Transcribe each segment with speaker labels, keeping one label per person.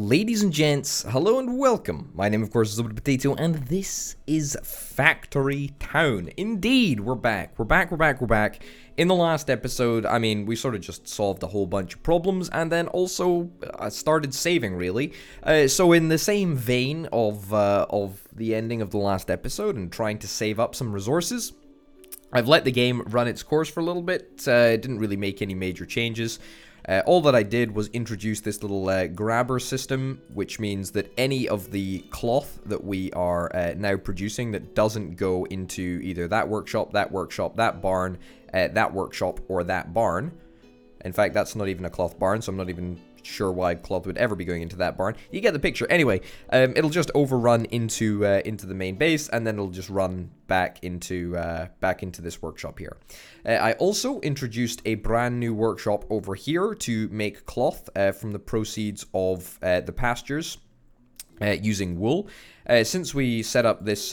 Speaker 1: Ladies and gents, hello and welcome. My name, of course, is Potato, and this is Factory Town. Indeed, we're back. We're back. In the last episode, I mean, we sort of just solved a whole bunch of problems, and then also started saving, really. So in the same vein of the ending of the last episode and trying to save up some resources, I've let the game run its course for a little bit. It didn't really make any major changes. All that I did was introduce this little grabber system, which means that any of the cloth that we are now producing that doesn't go into either that workshop, that barn, that workshop, or that barn. In fact, that's not even a cloth barn, so I'm not even sure why cloth would ever be going into that barn. You get the picture. Anyway, it'll just overrun into the main base, and then it'll just run back into this workshop here. I also introduced a brand new workshop over here to make cloth from the proceeds of the pastures using wool. Since we set up this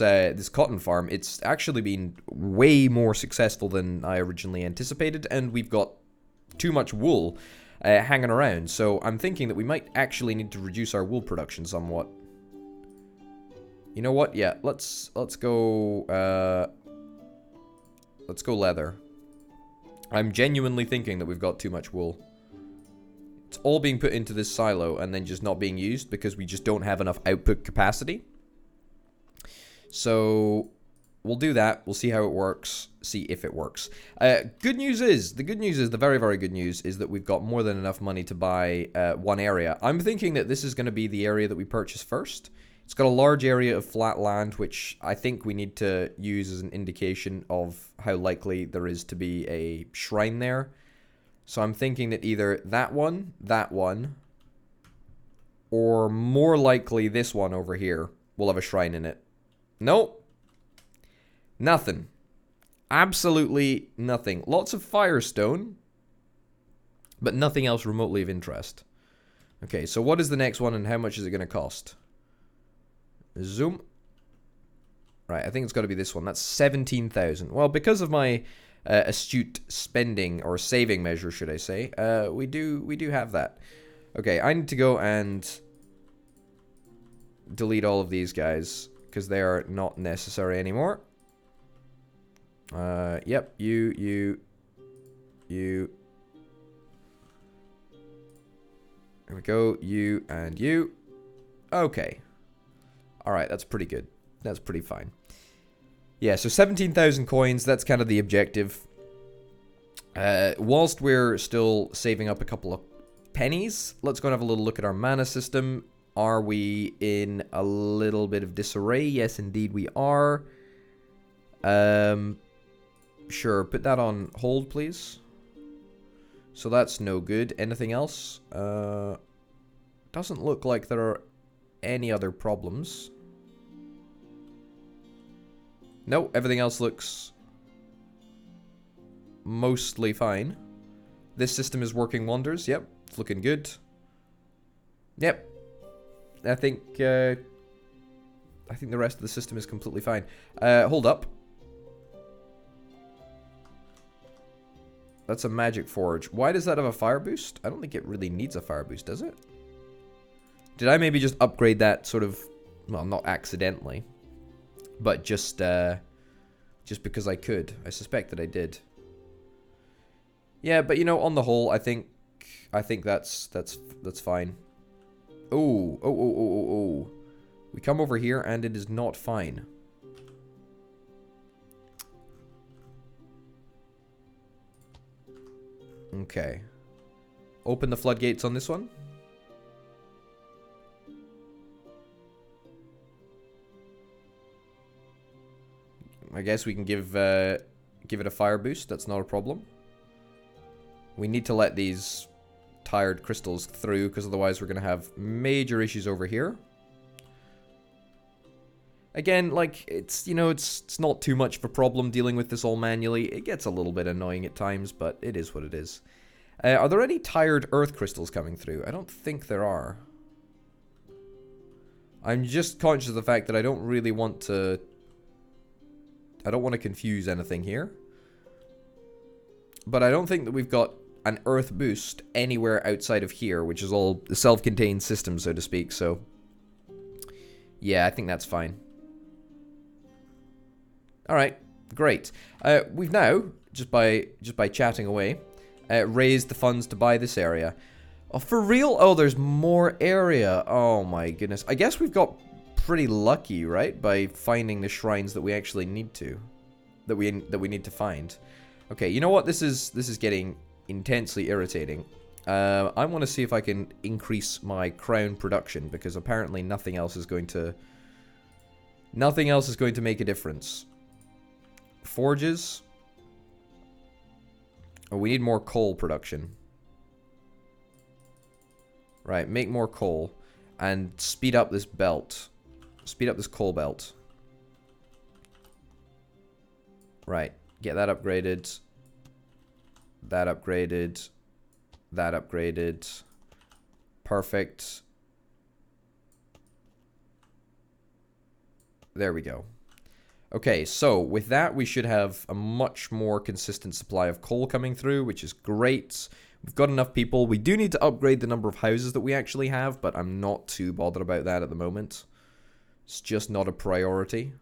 Speaker 1: cotton farm, it's actually been way more successful than I originally anticipated, and we've got too much wool hanging around, so I'm thinking that we might actually need to reduce our wool production somewhat. You know what? Yeah, let's go leather. I'm genuinely thinking that we've got too much wool. It's all being put into this silo and then just not being used because we just don't have enough output capacity. So we'll do that. We'll see how it works. See if it works. The very, very good news is that we've got more than enough money to buy one area. I'm thinking that this is going to be the area that we purchase first. It's got a large area of flat land, which I think we need to use as an indication of how likely there is to be a shrine there. So I'm thinking that either that one, or more likely this one over here will have a shrine in it. Nope. Nothing. Absolutely nothing. Lots of firestone, but nothing else remotely of interest. Okay, so what is the next one and how much is it going to cost? Zoom. Right, I think it's got to be this one. That's 17,000. Well, because of my astute spending or saving measure, should I say, we do have that. Okay, I need to go and delete all of these guys because they are not necessary anymore. Yep, you. There we go, you and you. Okay. Alright, that's pretty good. That's pretty fine. Yeah, so 17,000 coins, that's kind of the objective. Whilst we're still saving up a couple of pennies, let's go and have a little look at our mana system. Are we in a little bit of disarray? Yes, indeed we are. Sure, put that on hold, please. So that's no good. Anything else? Doesn't look like there are any other problems. No, everything else looks mostly fine. This system is working wonders. Yep, it's looking good. Yep. I think the rest of the system is completely fine. Hold up. That's a magic forge. Why does that have a fire boost? I don't think it really needs a fire boost, does it? Did I maybe just upgrade that sort of... Well, not accidentally. But just because I could. I suspect that I did. Yeah, but you know, on the whole, I think that's fine. Oh. We come over here and it is not fine. Okay. Open the floodgates on this one. I guess we can give it a fire boost. That's not a problem. We need to let these tired crystals through, because otherwise we're going to have major issues over here. Again, like, it's not too much of a problem dealing with this all manually. It gets a little bit annoying at times, but it is what it is. Are there any tired earth crystals coming through? I don't think there are. I'm just conscious of the fact that I don't really want to... I don't want to confuse anything here. But I don't think that we've got an earth boost anywhere outside of here, which is all a self-contained system, so to speak. So, yeah, I think that's fine. All right, great. We've now, just by chatting away, raised the funds to buy this area. Oh, for real? Oh, there's more area. Oh my goodness. I guess we've got pretty lucky, right, by finding the shrines that we actually need to, that we need to find. Okay, you know what? This is getting intensely irritating. I want to see if I can increase my crown production, because apparently nothing else is going to make a difference. Forges. Oh, we need more coal production. Right, make more coal and speed up this belt. Speed up this coal belt. Right, get that upgraded. That upgraded. That upgraded. Perfect. There we go. Okay, so with that, we should have a much more consistent supply of coal coming through, which is great. We've got enough people. We do need to upgrade the number of houses that we actually have, but I'm not too bothered about that at the moment. It's just not a priority.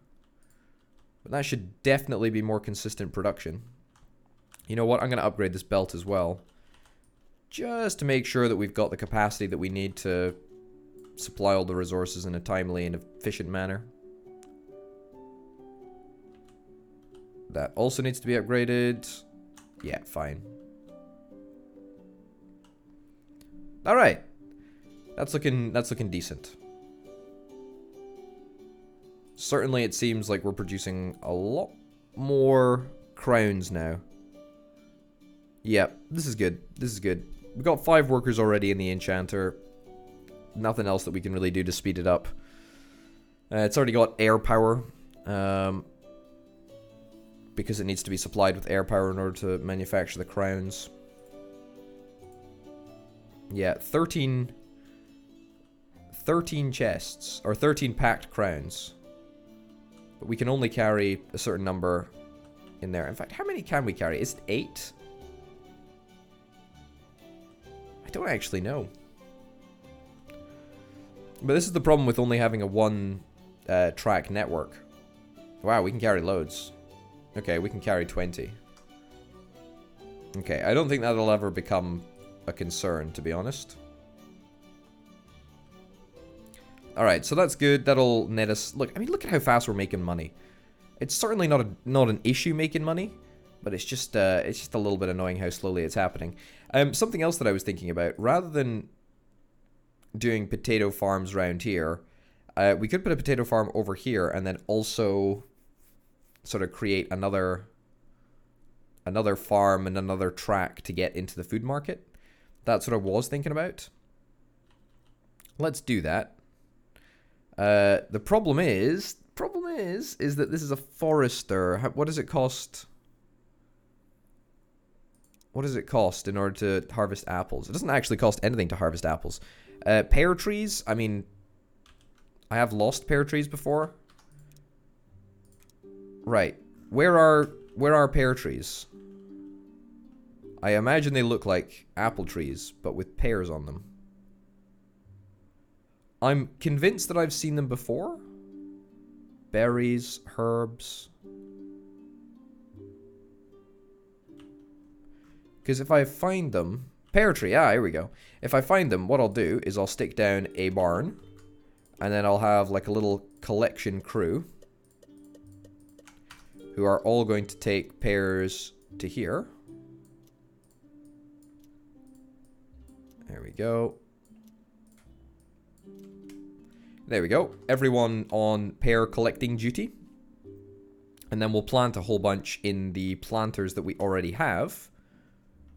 Speaker 1: But that should definitely be more consistent production. You know what? I'm going to upgrade this belt as well, just to make sure that we've got the capacity that we need to supply all the resources in a timely and efficient manner. That also needs to be upgraded. Yeah, fine. All right, that's looking decent. Certainly, it seems like we're producing a lot more crowns now. Yep, this is good. This is good. We've got 5 workers already in the enchanter. Nothing else that we can really do to speed it up. It's already got air power. Because it needs to be supplied with air power in order to manufacture the crowns. Yeah, 13 chests, or 13 packed crowns. But we can only carry a certain number in there. In fact, how many can we carry? Is it 8? I don't actually know. But this is the problem with only having a one-track network. Wow, we can carry loads. Okay, we can carry 20. Okay, I don't think that'll ever become a concern, to be honest. Alright, so that's good. That'll net us... Look, I mean, look at how fast we're making money. It's certainly not an issue making money, but it's just a little bit annoying how slowly it's happening. Something else that I was thinking about, rather than doing potato farms around here, we could put a potato farm over here and then also sort of create another farm and another track to get into the food market. That's what I was thinking about. Let's do that. The problem is that this is a forester. What does it cost? What does it cost in order to harvest apples? It doesn't actually cost anything to harvest apples. Pear trees, I mean, I have lost pear trees before. Right. Where are pear trees? I imagine they look like apple trees, but with pears on them. I'm convinced that I've seen them before. Berries, herbs. Because if I find them... Pear tree, here we go. If I find them, what I'll do is I'll stick down a barn. And then I'll have like a little collection crew. Who are all going to take pears to here. There we go. There we go. Everyone on pear collecting duty. And then we'll plant a whole bunch in the planters that we already have.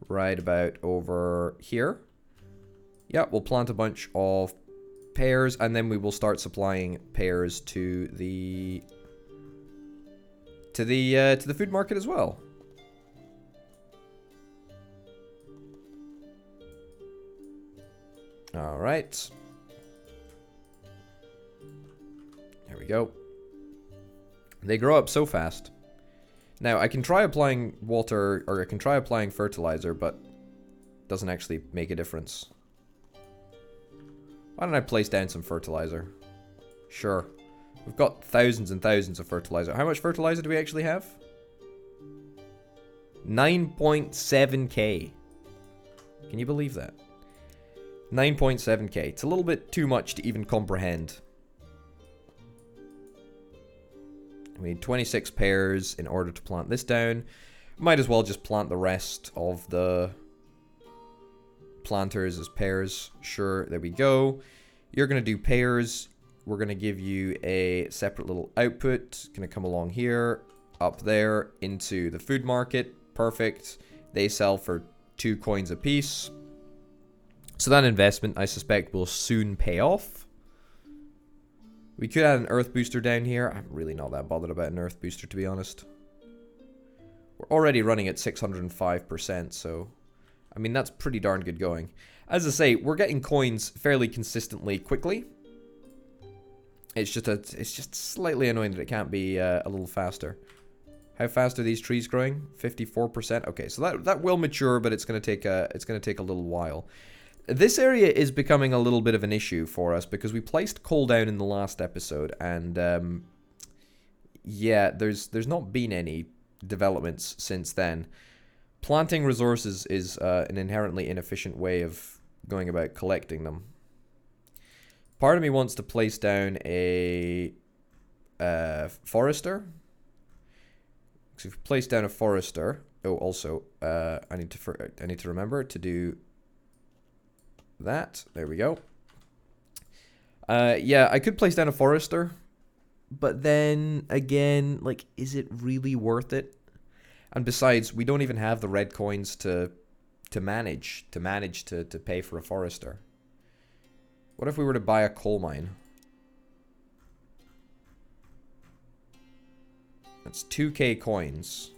Speaker 1: Right about over here. Yeah, we'll plant a bunch of pears and then we will start supplying pears to the food market as well. All right. There we go. They grow up so fast. Now, I can try applying water, or I can try applying fertilizer, but doesn't actually make a difference. Why don't I place down some fertilizer? Sure. We've got thousands and thousands of fertilizer. How much fertilizer do we actually have? 9.7k. Can you believe that? 9.7k. It's a little bit too much to even comprehend. We need 26 pairs in order to plant this down. Might as well just plant the rest of the planters as pairs. Sure, there we go. You're going to do pairs. We're going to give you a separate little output. Going to come along here, up there, into the food market. Perfect. They sell for 2 coins a piece. So that investment, I suspect, will soon pay off. We could add an earth booster down here. I'm really not that bothered about an earth booster, to be honest. We're already running at 605%, so... I mean, that's pretty darn good going. As I say, we're getting coins fairly consistently quickly. It's just slightly annoying that it can't be a little faster. How fast are these trees growing? 54%. Okay, so that will mature, but it's gonna take a little while. This area is becoming a little bit of an issue for us because we placed coal down in the last episode, and yeah, there's not been any developments since then. Planting resources is an inherently inefficient way of going about collecting them. Part of me wants to place down a forester. So if we place down a forester, oh, also I need to remember to do that. There we go. Yeah, I could place down a forester, but then again, like, is it really worth it? And besides, we don't even have the red coins to manage to pay for a forester. What if we were to buy a coal mine? That's 2k coins.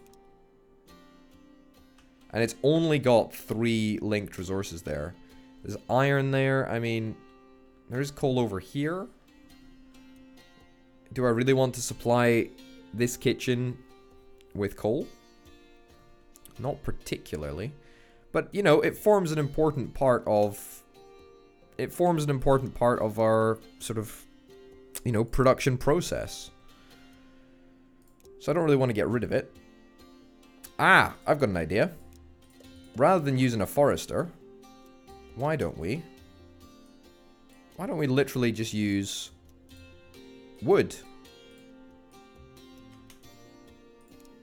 Speaker 1: And it's only got 3 linked resources there. There's iron there. I mean, there's coal over here. Do I really want to supply this kitchen with coal? Not particularly. But, you know, it forms an important part of... It forms an important part of our sort of, you know, production process. So I don't really want to get rid of it. Ah, I've got an idea. Rather than using a forester, why don't we literally just use wood?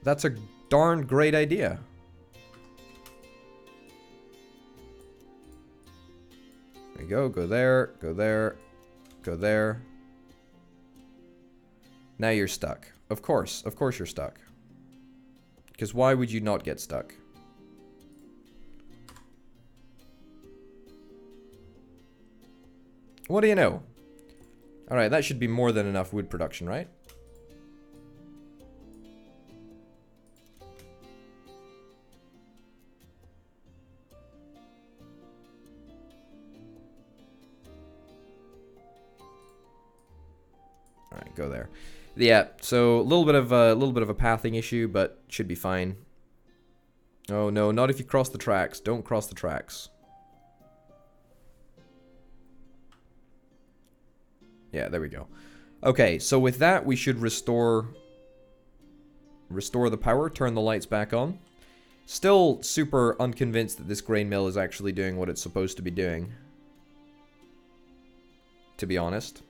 Speaker 1: That's a darn great idea. There you go. Go there, go there, go there. Now you're stuck. Of course you're stuck. Because why would you not get stuck? What do you know? Alright, that should be more than enough wood production, right? Alright, go there. Yeah, so a little bit of a pathing issue, but should be fine. Oh no, not if you cross the tracks. Don't cross the tracks. Yeah, there we go. Okay, so with that, we should restore the power, turn the lights back on. Still super unconvinced that this grain mill is actually doing what it's supposed to be doing, to be honest.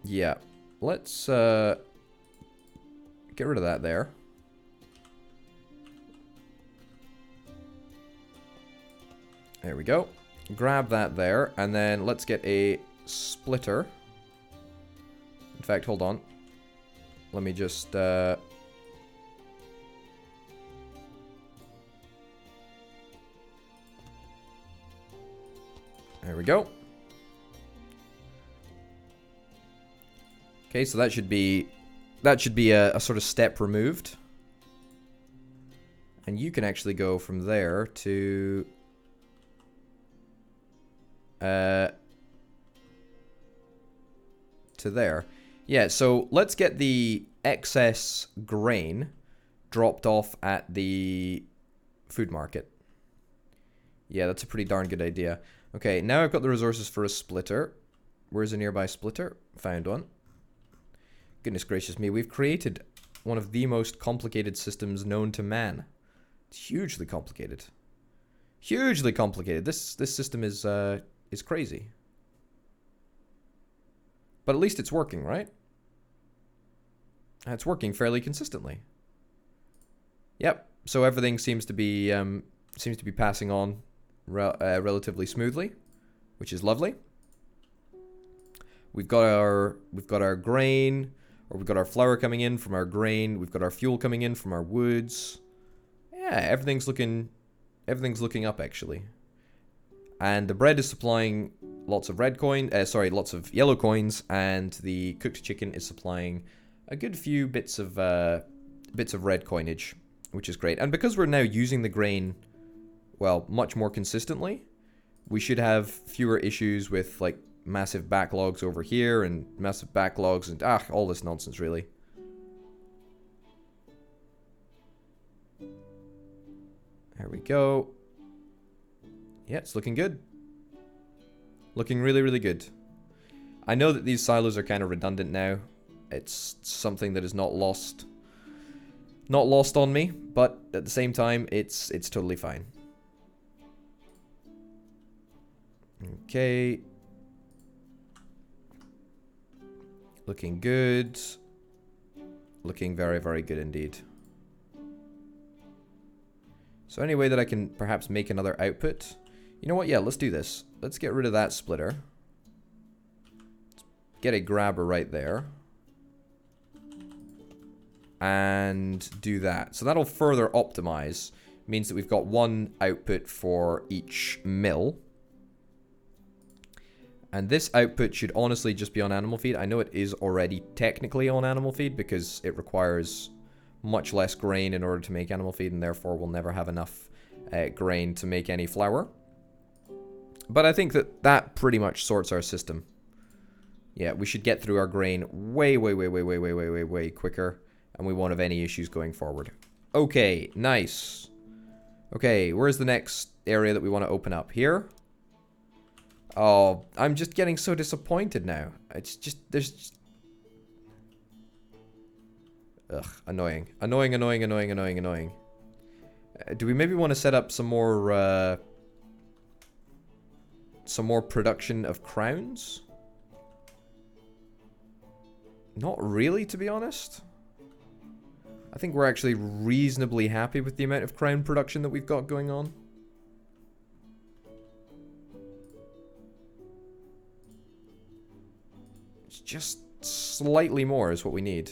Speaker 1: Yeah, let's get rid of that there. There we go. Grab that there, and then let's get a splitter. In fact, hold on. Let me just... There we go. Okay, so that should be a sort of step removed. And you can actually go from there to to there. Yeah, so let's get the excess grain dropped off at the food market. Yeah, that's a pretty darn good idea. Okay, now I've got the resources for a splitter. Where's a nearby splitter? Found one. Goodness gracious me, we've created one of the most complicated systems known to man. It's hugely complicated. Hugely complicated. This system is crazy. But at least it's working, right? It's working fairly consistently. Yep. So everything seems to be passing on relatively smoothly, which is lovely. We've got our grain, or we've got our flour coming in from our grain. We've got our fuel coming in from our woods. Yeah, everything's looking up actually. And the bread is supplying lots of lots of yellow coins, and the cooked chicken is supplying a good few bits of red coinage, which is great. And because we're now using the grain, well, much more consistently, we should have fewer issues with like massive backlogs over here and massive backlogs and all this nonsense really. There we go. Yeah, it's looking good. Looking really, really good. I know that these silos are kind of redundant now. It's something that is not lost on me, but at the same time, it's totally fine. Okay. Looking good. Looking very, very good indeed. So any way that I can perhaps make another output? You know what? Yeah, let's do this. Let's get rid of that splitter. Let's get a grabber right there. And do that. So that'll further optimize. Means that we've got one output for each mill. And this output should honestly just be on animal feed. I know it is already technically on animal feed because it requires much less grain in order to make animal feed, and therefore we'll never have enough grain to make any flour. But I think that pretty much sorts our system. Yeah, we should get through our grain way quicker, and we won't have any issues going forward. Okay, nice. Okay, where's the next area that we want to open up? Here? Oh, I'm just getting so disappointed now. It's just, there's just... Ugh, annoying. Annoying. Do we maybe want to set up some more production of crowns? Not really, to be honest. I think we're actually reasonably happy with the amount of crown production that we've got going on. It's just slightly more is what we need.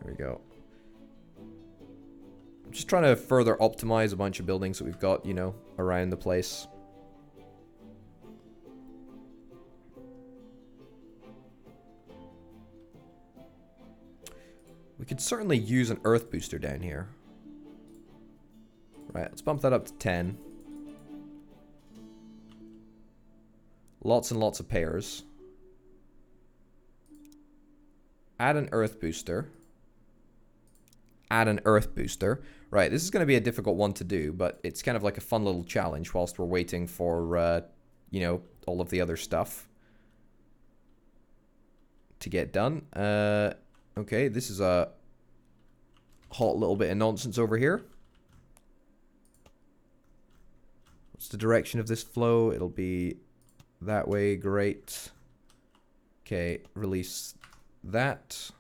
Speaker 1: There we go. I'm just trying to further optimize a bunch of buildings that we've got, you know, around the place. We could certainly use an earth booster down here. Right, let's bump that up to 10. Lots and lots of pairs. Add an earth booster. Add an earth booster. Right, this is going to be a difficult one to do, but it's kind of like a fun little challenge whilst we're waiting for, you know, all of the other stuff to get done. Okay, this is a hot little bit of nonsense over here. What's the direction of this flow? It'll be that way. Great. Okay, release that.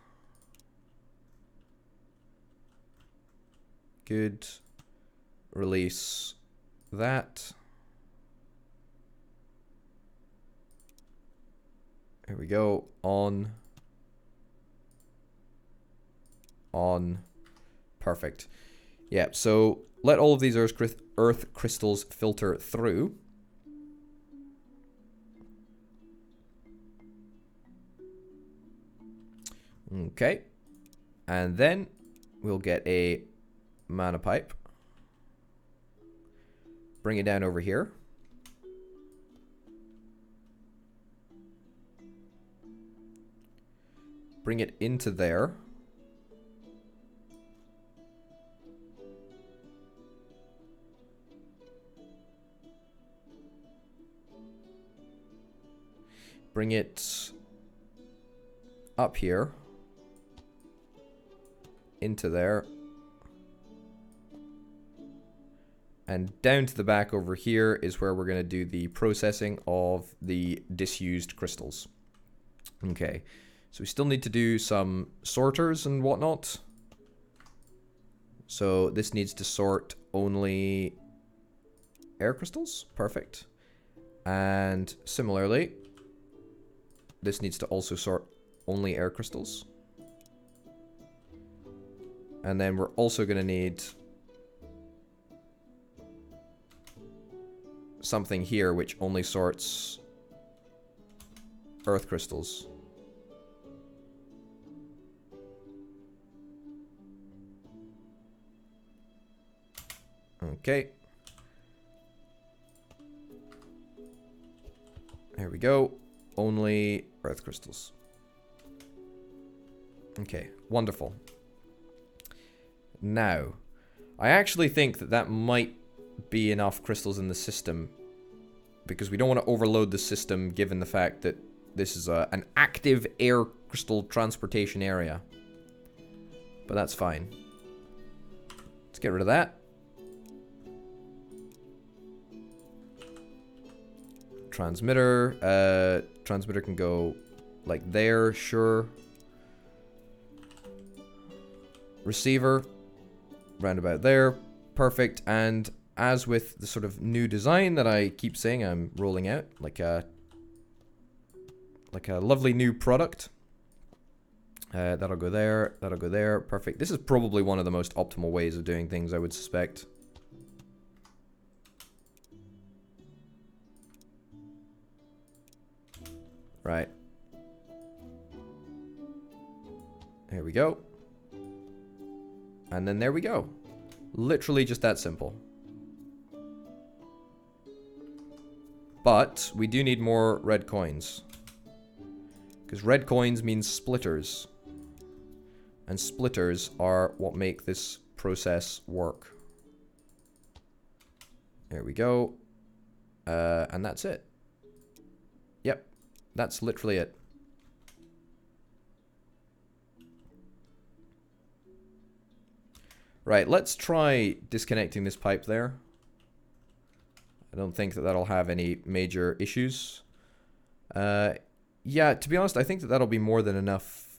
Speaker 1: Good. Release that. Here we go. On. Perfect. Yeah, so let all of these earth crystals filter through. Okay. And then we'll get a mana pipe. Bring it down over here. bring it into there. Bring it up here. Into there. And down to the back over here is where we're going to do the processing of the disused crystals. Okay, so we still need to do some sorters and whatnot. So this needs to sort only air crystals. Perfect. And similarly, this needs to also sort only air crystals. And then we're also going to need something here which only sorts earth crystals. Okay. There we go. Only earth crystals. Okay, wonderful. Now, I actually think that that might be enough crystals in the system, because we don't want to overload the system given the fact that this is an active air crystal transportation area. But that's fine. Let's get rid of that. Transmitter. Transmitter can go like there, sure. Receiver. Round about there. Perfect. And as with the sort of new design that I keep saying I'm rolling out, like a lovely new product. That'll go there. That'll go there. Perfect. This is probably one of the most optimal ways of doing things, I would suspect. Right. There we go. And then there we go. Literally just that simple. But we do need more red coins. Because red coins means splitters. And splitters are what make this process work. There we go. And that's it. Yep. That's literally it. Right, let's try disconnecting this pipe there. I don't think that that'll have any major issues. Yeah, to be honest, I think that that'll be more than enough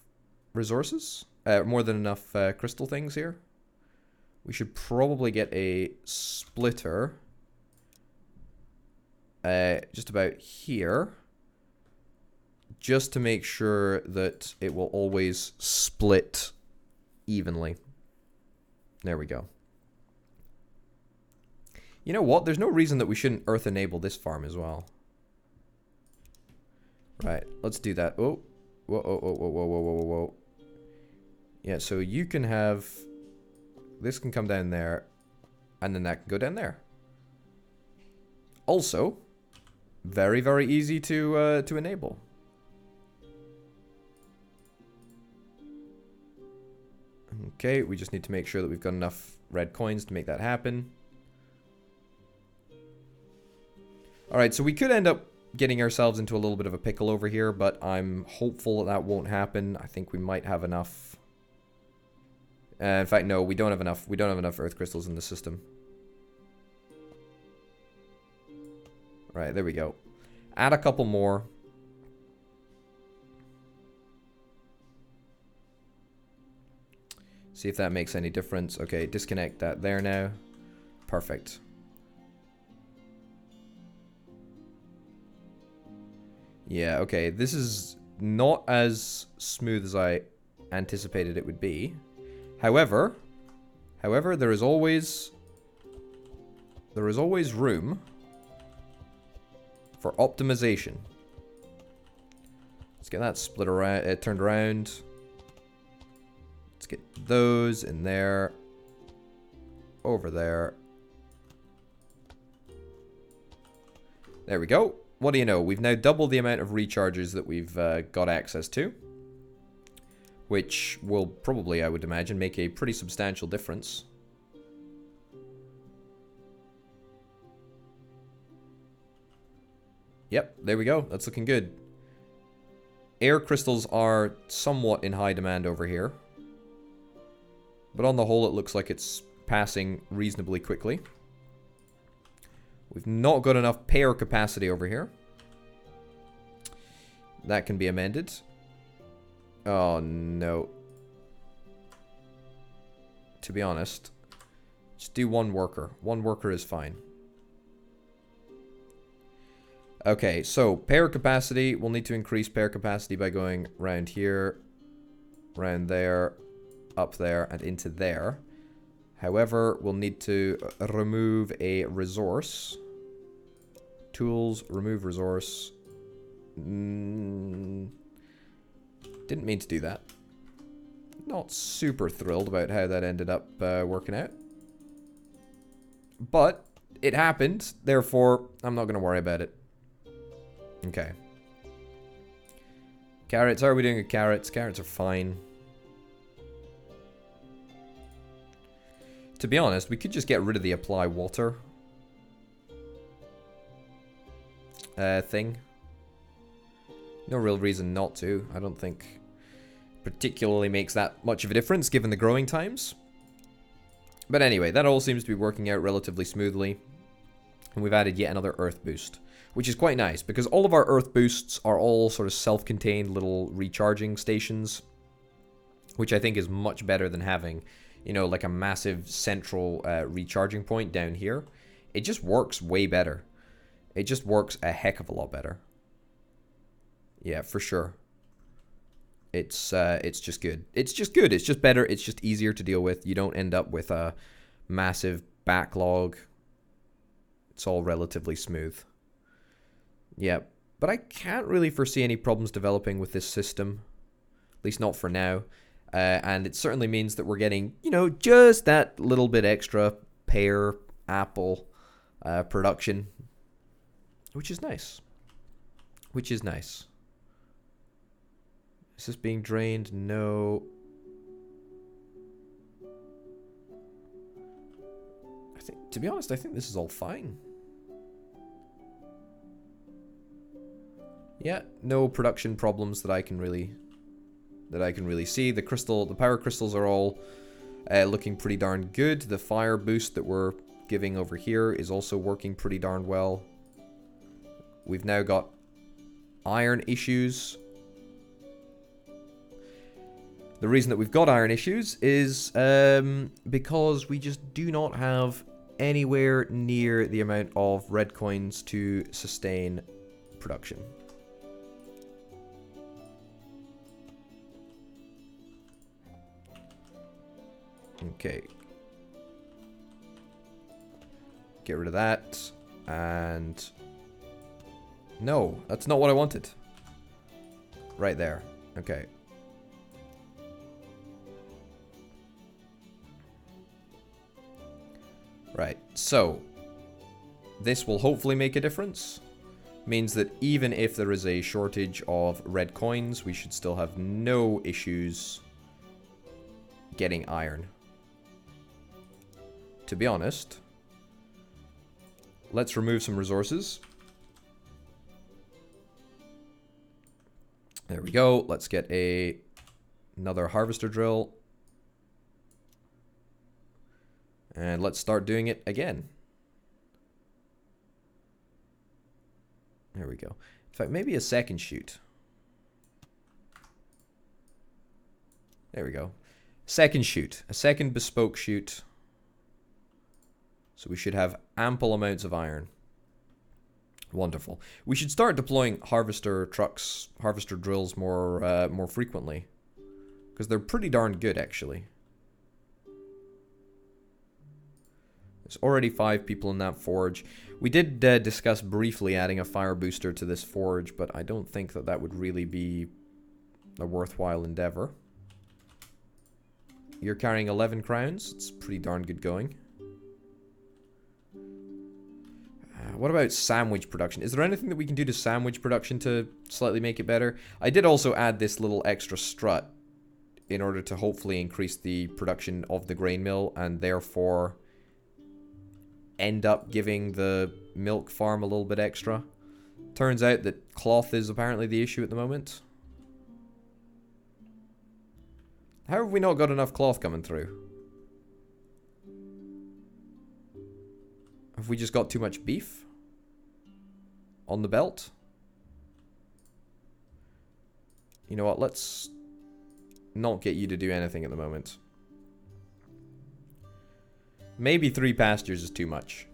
Speaker 1: resources. More than enough crystal things here. We should probably get a splitter. Just about here. Just to make sure that it will always split evenly. There we go. You know what? There's no reason that we shouldn't earth enable this farm as well. Right, let's do that. Oh, whoa, whoa, whoa, whoa, whoa, whoa, whoa, whoa. Yeah, so you can have... This can come down there, and then that can go down there. Also, very, very easy to enable. Okay, we just need to make sure that we've got enough red coins to make that happen. Alright, so we could end up getting ourselves into a little bit of a pickle over here, but I'm hopeful that that won't happen. I think we might have enough. In fact, no, we don't have enough. We don't have enough earth crystals in the system. Right, there we go. Add a couple more. See if that makes any difference. Okay, disconnect that there now. Perfect. Yeah, okay, this is not as smooth as I anticipated it would be. However, there is always room for optimization. Let's get that split around, turned around. Let's get those in there, over there. There we go. What do you know? We've now doubled the amount of recharges that we've got access to. which will probably, I would imagine, make a pretty substantial difference. Yep, there we go. That's looking good. Air crystals are somewhat in high demand over here. But on the whole, it looks like it's passing reasonably quickly. We've not got enough pair capacity over here. That can be amended. Oh, no. To be honest, just do one worker. One worker is fine. Okay, so pair capacity. We'll need to increase pair capacity by going round here, round there, up there, and into there. However, we'll need to remove a resource. Tools, remove resource. Didn't mean to do that. Not super thrilled about how that ended up working out. But it happened, therefore I'm not going to worry about it. Okay. Carrots, how are we doing with carrots? Carrots are fine. To be honest, we could just get rid of the apply water thing. No real reason not to. I don't think particularly makes that much of a difference given the growing times. But anyway, that all seems to be working out relatively smoothly. And we've added yet another earth boost, which is quite nice because all of our earth boosts are all sort of self-contained little recharging stations, which I think is much better than having, you know, like a massive central recharging point down here. It just works way better. It just works a heck of a lot better. Yeah, for sure. It's just good. It's just good. It's just better. It's just easier to deal with. You don't end up with a massive backlog. It's all relatively smooth. Yeah, but I can't really foresee any problems developing with this system. At least not for now. And it certainly means that we're getting, you know, just that little bit extra pear, apple production. Which is nice. Which is nice. Is this being drained? No. To be honest, I think this is all fine. Yeah, no production problems that I can really see. The power crystals are all looking pretty darn good. The fire boost that we're giving over here is also working pretty darn well. We've now got iron issues. The reason that we've got iron issues is because we just do not have anywhere near the amount of red coins to sustain production. Okay. Get rid of that. And... no, that's not what I wanted. Right there. Okay. Right, so this will hopefully make a difference. Means that even if there is a shortage of red coins, we should still have no issues getting iron. To be honest, let's remove some resources. There we go. Let's get another harvester drill. And let's start doing it again. There we go. In fact, maybe a second chute. There we go. Second chute. A second bespoke chute. So we should have ample amounts of iron. Wonderful. We should start deploying harvester trucks, harvester drills more frequently. Because they're pretty darn good, actually. There's already 5 people in that forge. We did discuss briefly adding a fire booster to this forge, but I don't think that that would really be a worthwhile endeavor. You're carrying 11 crowns. It's pretty darn good going. What about sandwich production? Is there anything that we can do to sandwich production to slightly make it better? I did also add this little extra strut in order to hopefully increase the production of the grain mill and therefore end up giving the milk farm a little bit extra. Turns out that cloth is apparently the issue at the moment. How have we not got enough cloth coming through? Have we just got too much beef on the belt? You know what, let's not get you to do anything at the moment. Maybe 3 pastures is too much.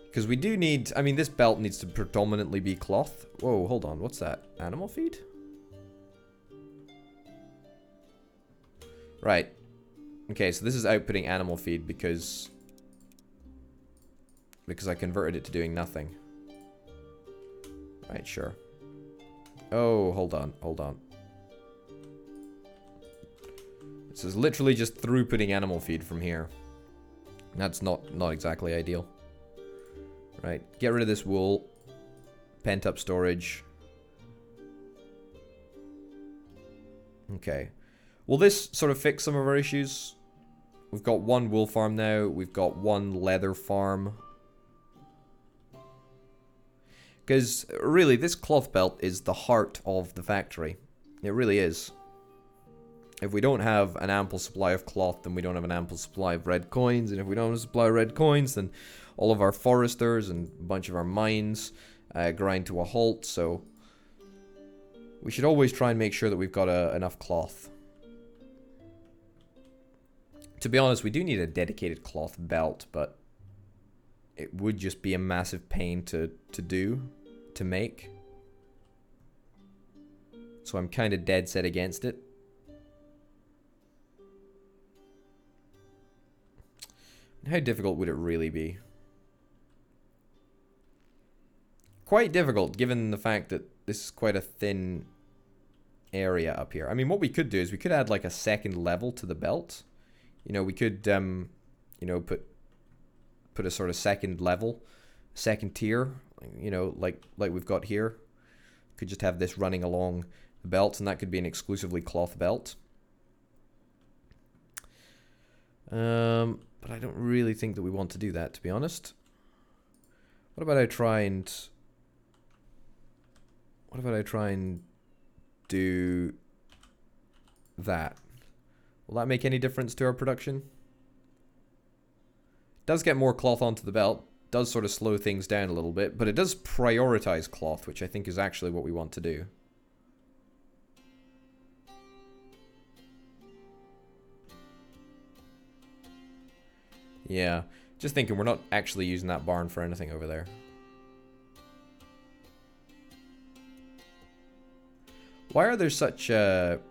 Speaker 1: Because we do need... I mean, this belt needs to predominantly be cloth. Whoa, hold on. What's that? Animal feed? Right. Okay, so this is outputting animal feed because I converted it to doing nothing. Right, sure. Oh, hold on, hold on. This is literally just throughputing animal feed from here. That's not exactly ideal. Right, get rid of this wool. Pent up storage. Okay. Will this sort of fix some of our issues? We've got 1 wool farm now. We've got 1 leather farm. Because, really, this cloth belt is the heart of the factory. It really is. If we don't have an ample supply of cloth, then we don't have an ample supply of red coins. And if we don't have a supply of red coins, then all of our foresters and a bunch of our mines grind to a halt. So, we should always try and make sure that we've got enough cloth. To be honest, we do need a dedicated cloth belt, but it would just be a massive pain to make. So I'm kind of dead set against it. How difficult would it really be? Quite difficult, given the fact that this is quite a thin area up here. I mean, what we could do is we could add like a second level to the belt. You know, we could, you know, put a sort of second level, second tier, you know, like we've got here. Could just have this running along the belt, and that could be an exclusively cloth belt. But I don't really think that we want to do that, to be honest. What about I try and do that? Will that make any difference to our production? It does get more cloth onto the belt, does sort of slow things down a little bit, but it does prioritize cloth, which I think is actually what we want to do. Yeah, just thinking we're not actually using that barn for anything over there. Why are there such sort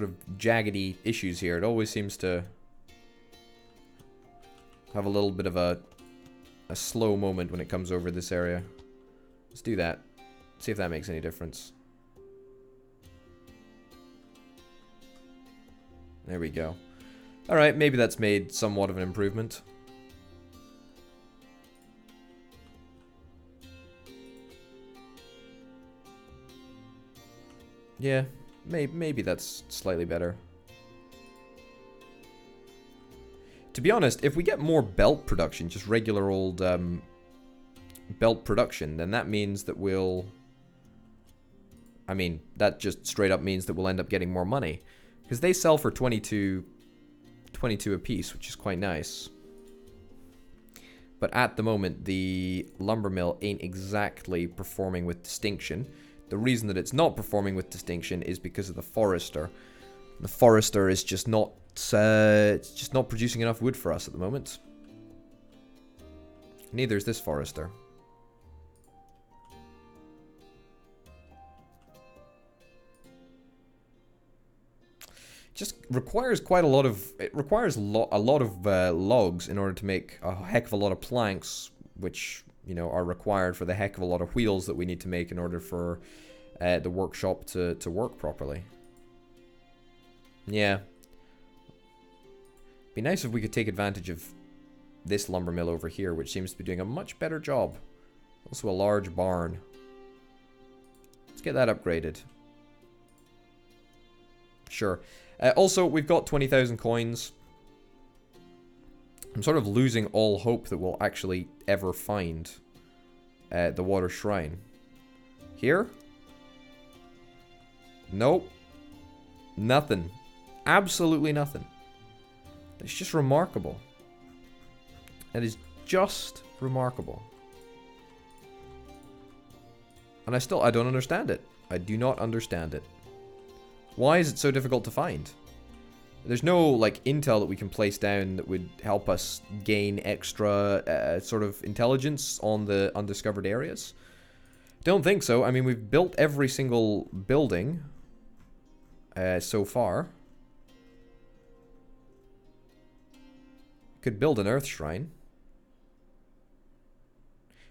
Speaker 1: of jaggedy issues here? It always seems to have a little bit of a slow moment when it comes over this area. Let's do that. See if that makes any difference. There we go. Alright, maybe that's made somewhat of an improvement. Yeah, maybe that's slightly better. To be honest, if we get more belt production, just regular old belt production, then that means that we'll... I mean, that just straight up means that we'll end up getting more money. Because they sell for 22 a piece, which is quite nice. But at the moment, the lumber mill ain't exactly performing with distinction. The reason that it's not performing with distinction is because of the forester. The forester is just not it's just not producing enough wood for us at the moment. Neither is this forester. Just requires quite a lot of... It requires a lot of logs in order to make a heck of a lot of planks, which, you know, are required for the heck of a lot of wheels that we need to make in order for the workshop to work properly. Yeah. Be nice if we could take advantage of this lumber mill over here, which seems to be doing a much better job. Also a large barn. Let's get that upgraded. Sure. Also, we've got 20,000 coins. I'm sort of losing all hope that we'll actually ever find the water shrine. Here? Nope. Nothing. Absolutely nothing. It's just remarkable. It is just remarkable. And I don't understand it. I do not understand it. Why is it so difficult to find? There's no, like, intel that we can place down that would help us gain extra sort of intelligence on the undiscovered areas. Don't think so. I mean, we've built every single building so far. Could build an earth shrine.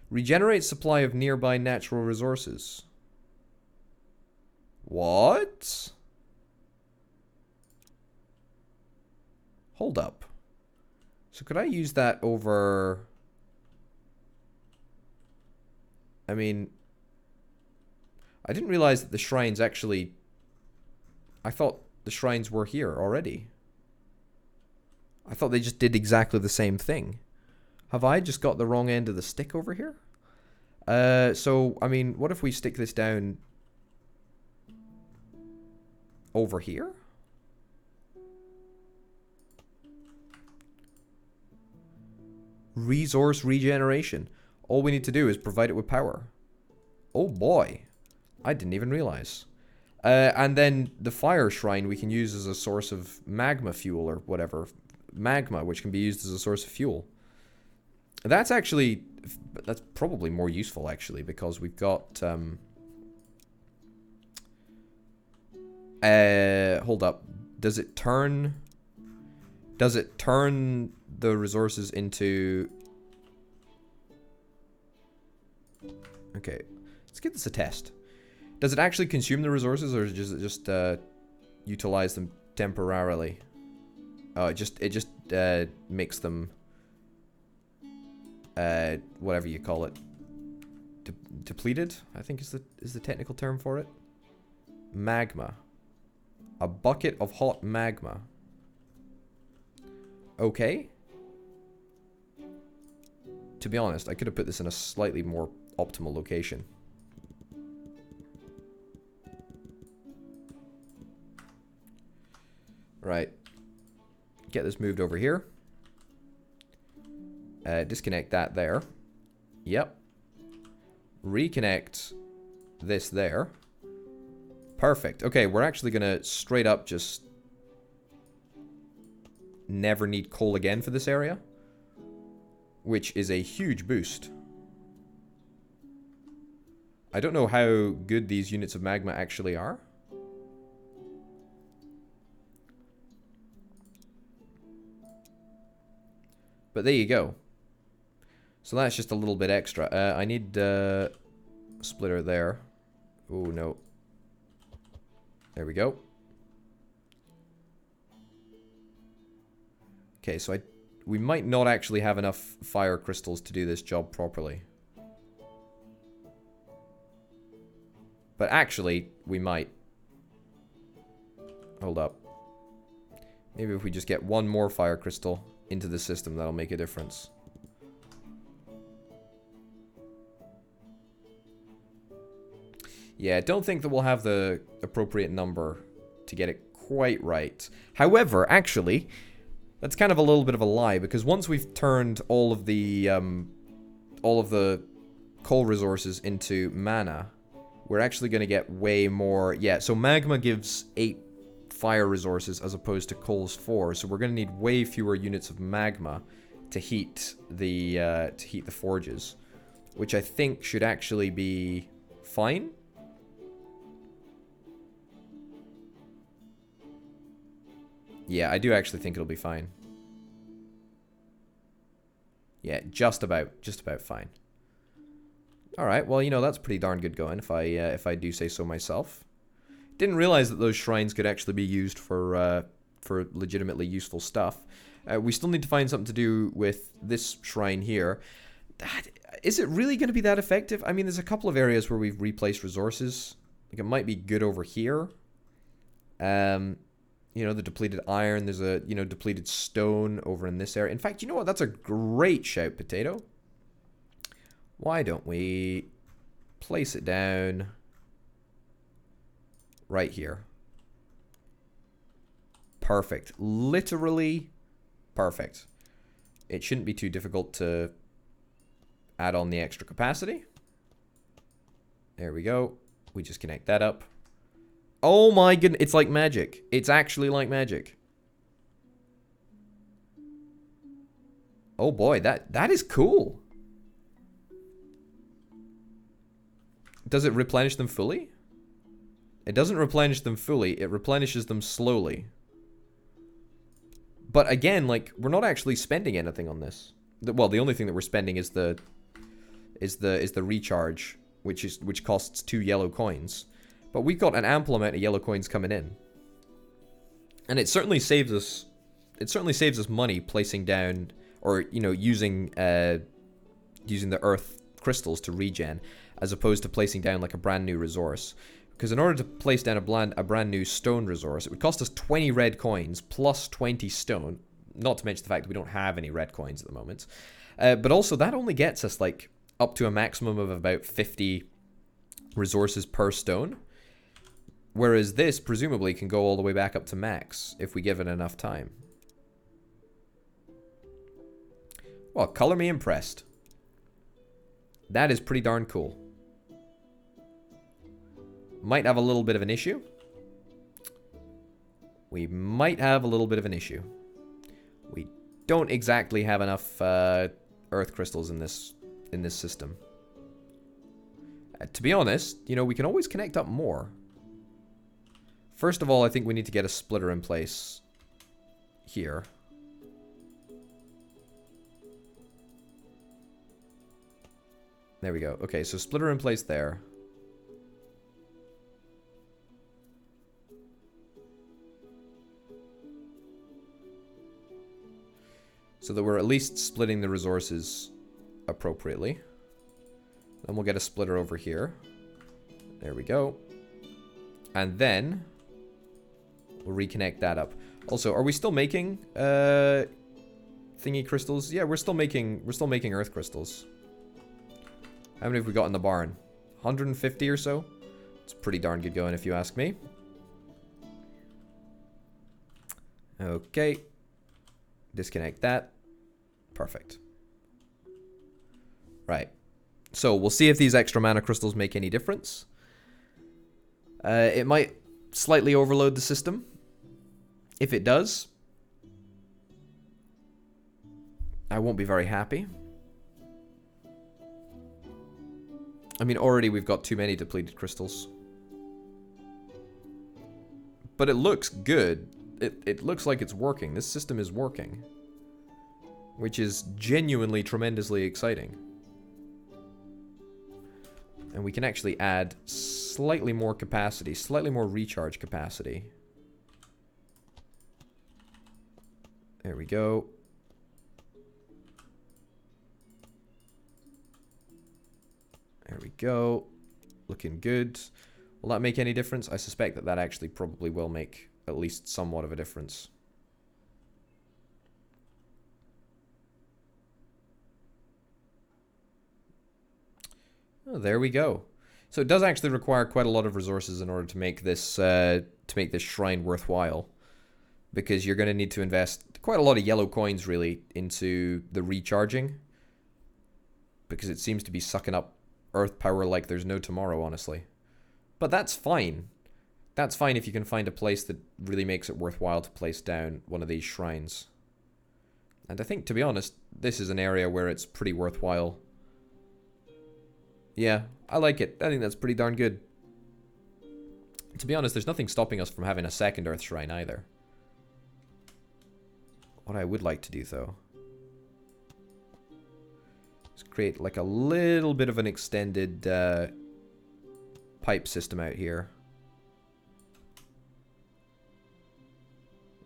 Speaker 1: Regenerate supply of nearby natural resources. What? Hold up. So could I use that over... I mean... I didn't realize that the shrines actually... I thought the shrines were here already. I thought they just did exactly the same thing. Have I just got the wrong end of the stick over here? So, I mean, what if we stick this down over here? Resource regeneration. All we need to do is provide it with power. Oh boy. I didn't even realize. And then the fire shrine we can use as a source of magma fuel or whatever. Magma, which can be used as a source of fuel. That's actually... That's probably more useful, actually, because we've got... hold up. Does it turn... Does it turn the resources into... Okay. Let's give this a test. Does it actually consume the resources, or does it just utilize them temporarily? Oh, it just makes them... whatever you call it. Depleted, I think is the technical term for it. Magma. A bucket of hot magma. Okay. To be honest, I could have put this in a slightly more optimal location. Right. Get this moved over here. Disconnect that there. Yep. Reconnect this there. Perfect. Okay, we're actually gonna straight up just never need coal again for this area, which is a huge boost. I don't know how good these units of magma actually are. But there you go. So that's just a little bit extra. I need a splitter there. Oh, no. There we go. Okay, so we might not actually have enough fire crystals to do this job properly. But actually, we might. Hold up. Maybe if we just get one more fire crystal into the system, that'll make a difference. Yeah, don't think that we'll have the appropriate number to get it quite right. However, actually, that's kind of a little bit of a lie, because once we've turned all of the coal resources into mana, we're actually going to get way more. Yeah, so magma gives 8 fire resources as opposed to coal's 4, so we're going to need way fewer units of magma to heat the forges, which I think should actually be fine. Yeah, I do actually think it'll be fine. Yeah, just about fine. All right, well, you know, that's pretty darn good going, if I do say so myself. Didn't realize that those shrines could actually be used for legitimately useful stuff. We still need to find something to do with this shrine here. Is it really going to be that effective? I mean, there's a couple of areas where we've replaced resources. Like, it might be good over here. You know, the depleted iron. There's a, you know, depleted stone over in this area. In fact, you know what? That's a great shout, Potato. Why don't we place it down right here? Perfect. Literally perfect. It shouldn't be too difficult to add on the extra capacity. There we go. We just connect that up. Oh my goodness, it's like magic. It's actually like magic. Oh boy, that is cool. Does it replenish them fully? It doesn't replenish them fully, it replenishes them slowly. But again, like, we're not actually spending anything on this. Well, the only thing that we're spending is the recharge, which costs 2 yellow coins. But we've got an ample amount of yellow coins coming in. And it certainly saves us money placing down, or, you know, using the earth crystals to regen, as opposed to placing down like a brand new resource. Because in order to place down a brand new stone resource, it would cost us 20 red coins plus 20 stone. Not to mention the fact that we don't have any red coins at the moment. But also that only gets us like up to a maximum of about 50 resources per stone. Whereas this, presumably, can go all the way back up to max if we give it enough time. Well, color me impressed. That is pretty darn cool. Might have a little bit of an issue. We might have a little bit of an issue. We don't exactly have enough earth crystals in this system. To be honest, you know, we can always connect up more. First of all, I think we need to get a splitter in place here. There we go. Okay, so splitter in place there. So that we're at least splitting the resources appropriately. Then we'll get a splitter over here. There we go. And then we'll reconnect that up. Also, are we still making thingy crystals? Yeah, we're still making earth crystals. How many have we got in the barn? 150 or so? It's pretty darn good going if you ask me. Okay. Disconnect that. Perfect. Right. So we'll see if these extra mana crystals make any difference. It might slightly overload the system. If it does, I won't be very happy. I mean, already we've got too many depleted crystals. But it looks good. It looks like it's working. This system is working. Which is genuinely tremendously exciting. And we can actually add slightly more capacity, slightly more recharge capacity. There we go. There we go. Looking good. Will that make any difference? I suspect that that actually probably will make at least somewhat of a difference. Oh, there we go. So it does actually require quite a lot of resources in order to make this shrine worthwhile, because you're going to need to invest quite a lot of yellow coins really into the recharging, because it seems to be sucking up earth power like there's no tomorrow, honestly. But that's fine. That's fine if you can find a place that really makes it worthwhile to place down one of these shrines. And I think, to be honest, this is an area where it's pretty worthwhile. Yeah, I like it. I think that's pretty darn good. To be honest, there's nothing stopping us from having a second Earth Shrine either. What I would like to do, though, is create like a little bit of an extended pipe system out here.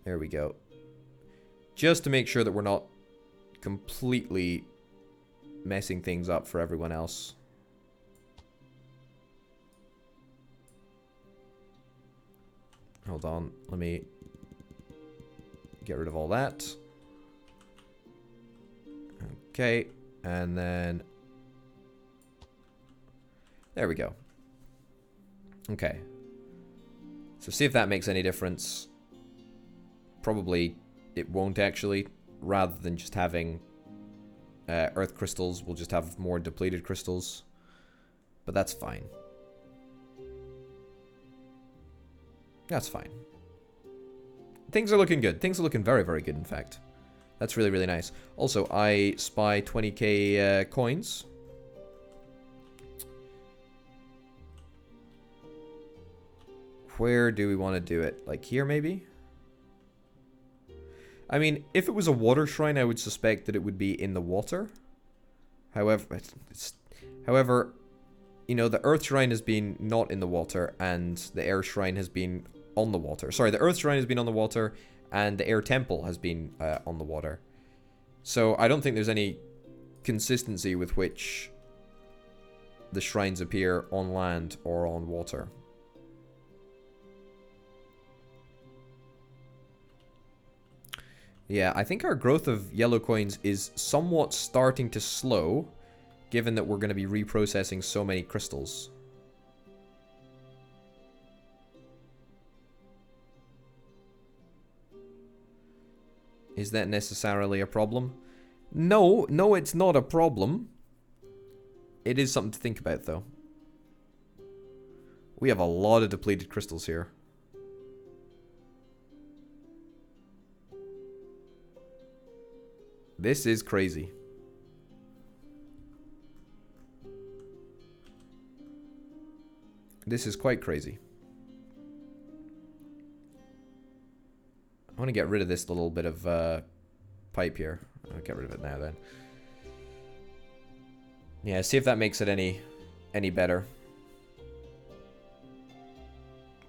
Speaker 1: There we go. just to make sure that we're not completely messing things up for everyone else. Hold on, let me get rid of all that. Okay, and then there we go. Okay. So see if that makes any difference. Probably it won't actually. Rather than just having earth crystals, we'll just have more depleted crystals. But that's fine. That's fine. Things are looking good. Things are looking very, very good, in fact. That's really, really nice. Also, I spy 20k coins. Where do we want to do it? Like here, maybe? I mean, if it was a water shrine, I would suspect that it would be in the water. However, you know, the earth shrine has been not in the water, and the air shrine has been on the water. Sorry, the earth shrine has been on the water, and the air temple has been on the water. So I don't think there's any consistency with which the shrines appear on land or on water. Yeah, I think our growth of yellow coins is somewhat starting to slow, given that we're going to be reprocessing so many crystals. Is that necessarily a problem? No, it's not a problem. It is something to think about, though. We have a lot of depleted crystals here. This is crazy. This is quite crazy. I want to get rid of this little bit of pipe here. I'll get rid of it now then. Yeah, see if that makes it any better.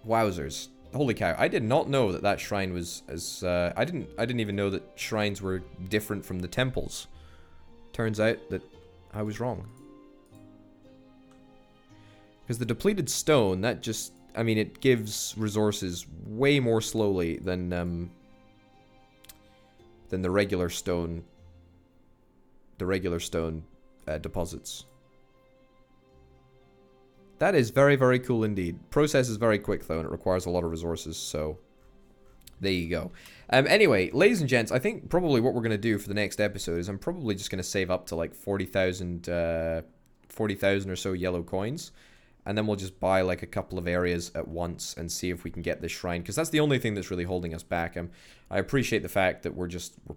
Speaker 1: Wowzers. Holy cow, I did not know that that shrine was as I didn't even know that shrines were different from the temples. Turns out that I was wrong. Because the depleted stone, that just, I mean, it gives resources way more slowly than the regular stone deposits. That is very, very cool indeed. Process is very quick, though, and it requires a lot of resources, so there you go. Anyway, ladies and gents, I think probably what we're going to do for the next episode is I'm probably just going to save up to like 40,000 or so yellow coins, and then we'll just buy like a couple of areas at once and see if we can get this shrine, because that's the only thing that's really holding us back. I appreciate the fact that we're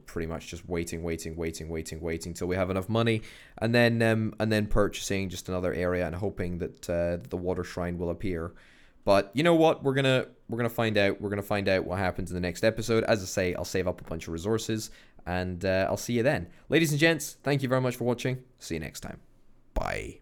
Speaker 1: pretty much just waiting till we have enough money, and then purchasing just another area and hoping that the water shrine will appear. But you know what? We're gonna find out. We're gonna find out what happens in the next episode. As I say, I'll save up a bunch of resources, and I'll see you then. Ladies and gents, thank you very much for watching. See you next time. Bye.